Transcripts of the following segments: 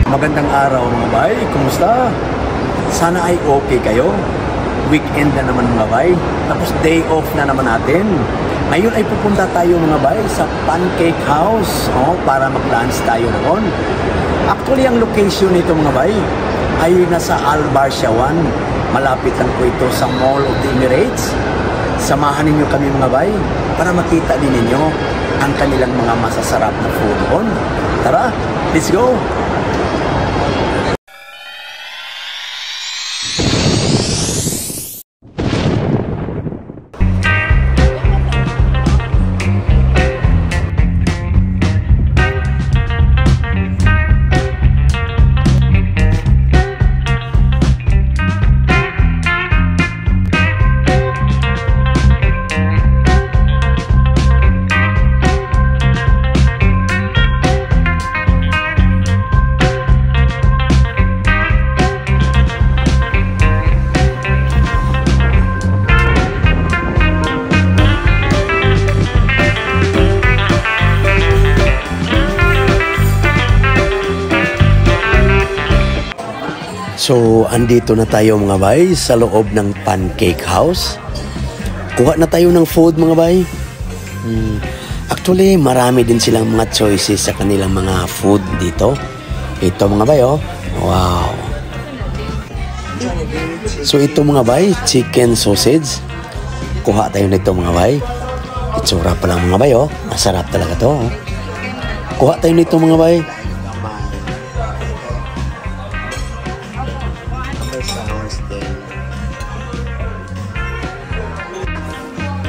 Magandang araw mga bay, kumusta? Sana ay okay kayo. Weekend na naman mga bay, tapos day off na naman natin. Ngayon ay pupunta tayo mga bay sa Pancake House para mag-lunch tayo noon. Actually ang location nito mga bay ay nasa Al Barshawan. Malapit lang po ito sa Mall of the Emirates. Samahan ninyo kami mga bay para makita din ninyo ang kanilang mga masasarap na food doon. Tara, let's go! So, andito na tayo mga bay sa loob ng Pancake House. Kuha na tayo ng food mga bay. Actually, marami din silang mga choices sa kanilang mga food dito. Ito mga bay, oh. Wow. So, ito mga bay, chicken sausage. Kuha tayo nito mga bay. Itsura pa lang mga bay, oh. Masarap talaga to, oh. Kuha tayo nito mga bay.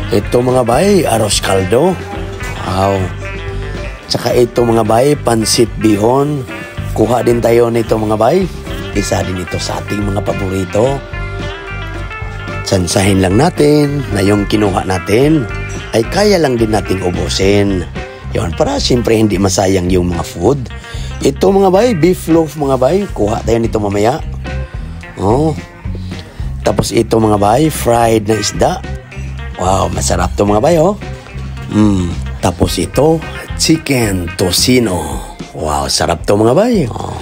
Ito mga bay, arroz caldo. Wow. Tsaka ito mga bay, pansit bihon. Kuha din tayo nito mga bay. Isa din ito sa ating mga paborito. Sansahin lang natin na yung kinuha natin ay kaya lang din nating ubusin. Yun, para siyempre hindi masayang yung mga food. Ito mga bay, beef loaf mga bay. Kuha tayo nito mamaya. Oh. Tapos ito mga bay, fried na isda. Wow, masarap to mga bay, oh. Tapos ito, chicken tocino. Wow, sarap to mga bay. Oh.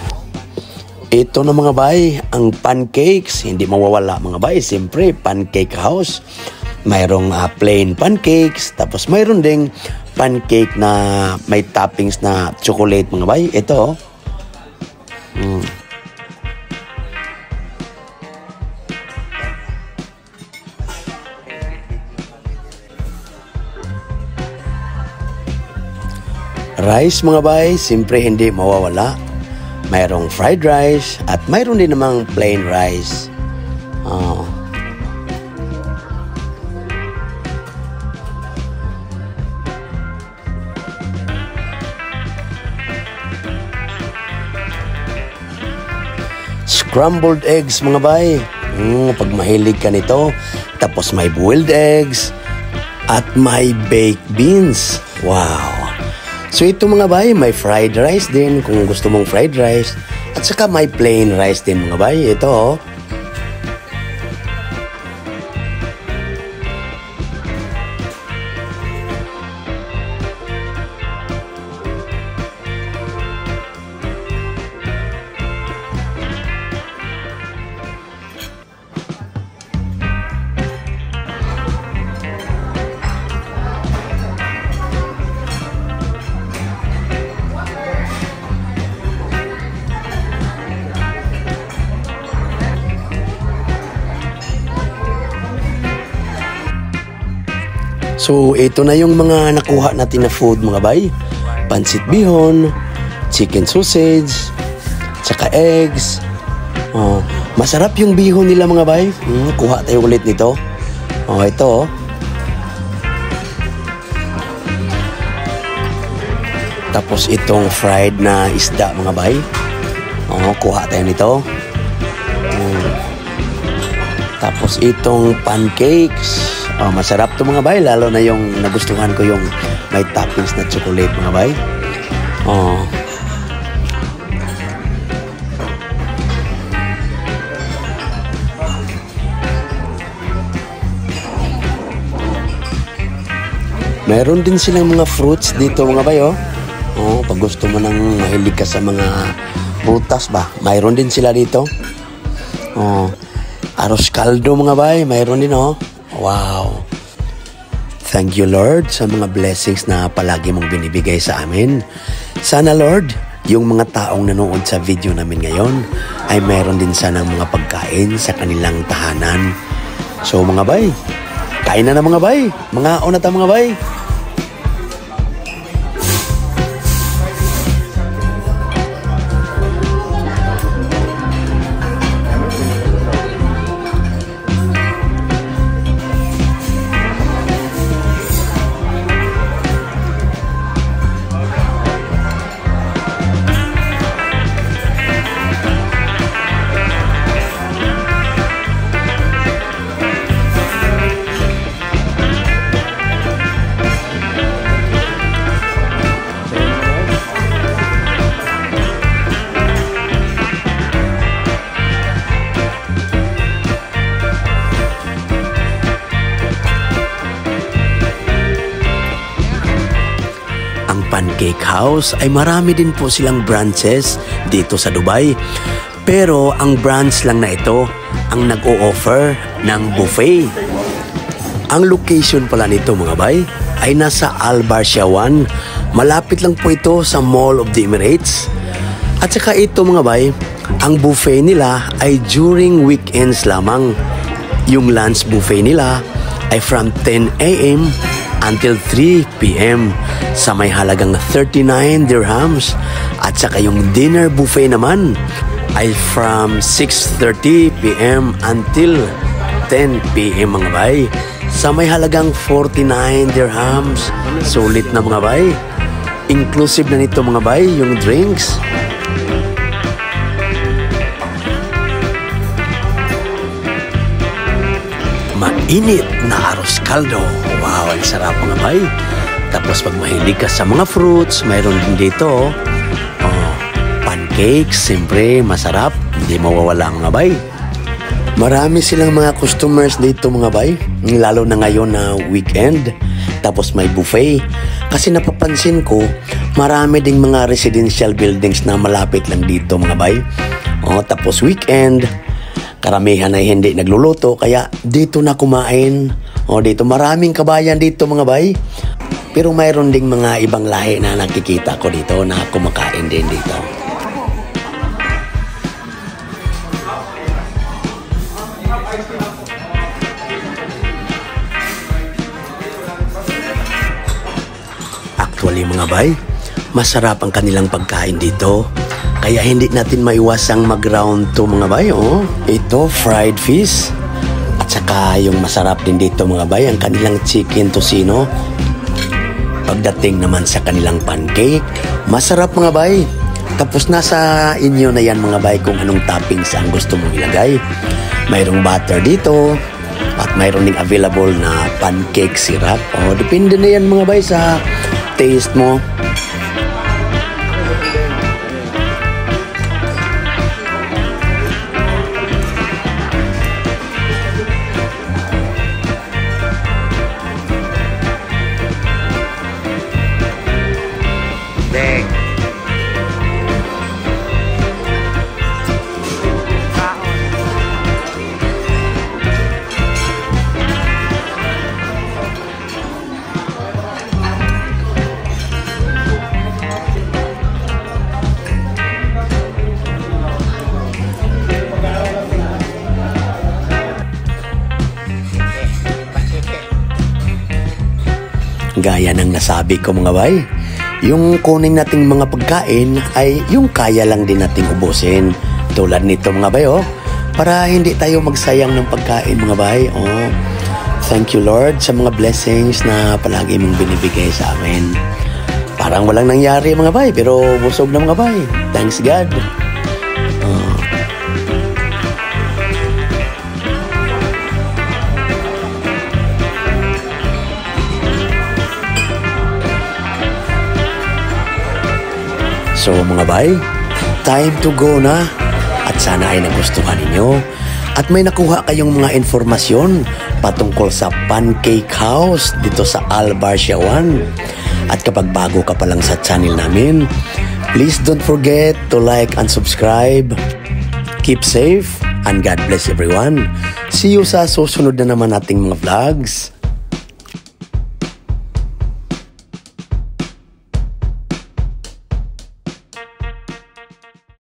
Ito na mga bay, ang pancakes. Hindi mawawala mga bay. Siyempre, Pancake House. Mayroong plain pancakes. Tapos mayroon ding pancake na may toppings na chocolate mga bay. Ito, oh. Rice mga bay, siyempre hindi mawawala. Mayroong fried rice at mayroon din namang plain rice. Oh. Scrambled eggs mga bay. Pag mahilig ka nito. Tapos may boiled eggs at may baked beans. Wow. So ito mga bay, may fried rice din kung gusto mong fried rice. At saka may plain rice din mga bay. Ito, oh. So, ito na yung mga nakuha natin na food mga bay. Pansit bihon, chicken sausage, tsaka eggs. Oh, masarap yung bihon nila mga bay. Kuha tayo ulit nito. Oh, ito. Tapos itong fried na isda mga bay. Oh, kuha tayo nito. Tapos itong pancakes. Oh, masarap to mga bay, lalo na yung nagustuhan ko yung may toppings na chocolate mga bay. Oh. Meron din silang mga fruits dito mga bay, oh. Oh, pag gusto mo nang mahilig ka sa mga prutas ba? Mayroon din sila dito. Oh, arroz caldo mga bay, mayroon din oh. Wow. Thank you Lord sa mga blessings na palagi mong binibigay sa amin. Sana Lord, yung mga taong nanood sa video namin ngayon ay mayroon din sanang mga pagkain sa kanilang tahanan. So mga bay, kain na mga bay. Mga una ta mga bay. Pancake House ay marami din po silang branches dito sa Dubai. Pero ang branch lang na ito ang nag-o-offer ng buffet. Ang location pala nito mga bay ay nasa Al Barsha 1. Malapit lang po ito sa Mall of the Emirates. At saka ito mga bay, ang buffet nila ay during weekends lamang. Yung lunch buffet nila ay from 10 a.m. until 3 p.m. sa may halagang 39 dirhams. At saka yung dinner buffet naman ay from 6:30 p.m. until 10 p.m. mga bay sa may halagang 49 dirhams. Sulit na mga bay. Inclusive na nito mga bay yung drinks. Mainit na arroz caldo. Wow, ang sarap mga bay. Tapos pag mahilig ka sa mga fruits, mayroon din dito. Oh, pancakes, siyempre masarap. Hindi mawawala mga bay. Marami silang mga customers dito mga bay. Lalo na ngayon na weekend. Tapos may buffet. Kasi napapansin ko, marami ding mga residential buildings na malapit lang dito mga bay. Oh, tapos weekend, karamihan ay hindi nagluluto, kaya dito na kumain. O dito maraming kabayan dito mga bay. Pero mayroon ding mga ibang lahi na nakikita ko dito na kumakain din dito. Actually mga bay, masarap ang kanilang pagkain dito. Kaya hindi natin maiwasang mag-round to mga bay. Oh, ito fried fish. At saka yung masarap din dito mga bay, ang kanilang chicken tocino. Pagdating naman sa kanilang pancake, masarap mga bay. Tapos nasa inyo na yan mga bay kung anong toppings ang gusto mong ilagay. Mayroong butter dito at mayroon ding available na pancake syrup. Oh, depende na yan mga bay sa taste mo. Gaya ng nasabi ko mga bay, yung kunin nating mga pagkain ay yung kaya lang din nating ubusin. Tulad nito mga bay, oh, para hindi tayo magsayang ng pagkain mga bay. Oh, thank you Lord sa mga blessings na palagi mong binibigay sa amin. Parang walang nangyari mga bay, pero busog na mga bay. Thanks God. Oh. So mga bay, time to go na. At sana ay nagustuhan ninyo. At may nakuha kayong mga informasyon patungkol sa Pancake House dito sa Al Barsha 1. At kapag bago ka pa lang sa channel namin, Please don't forget to like and subscribe. Keep safe and God bless everyone. See you sa susunod na naman nating mga vlogs.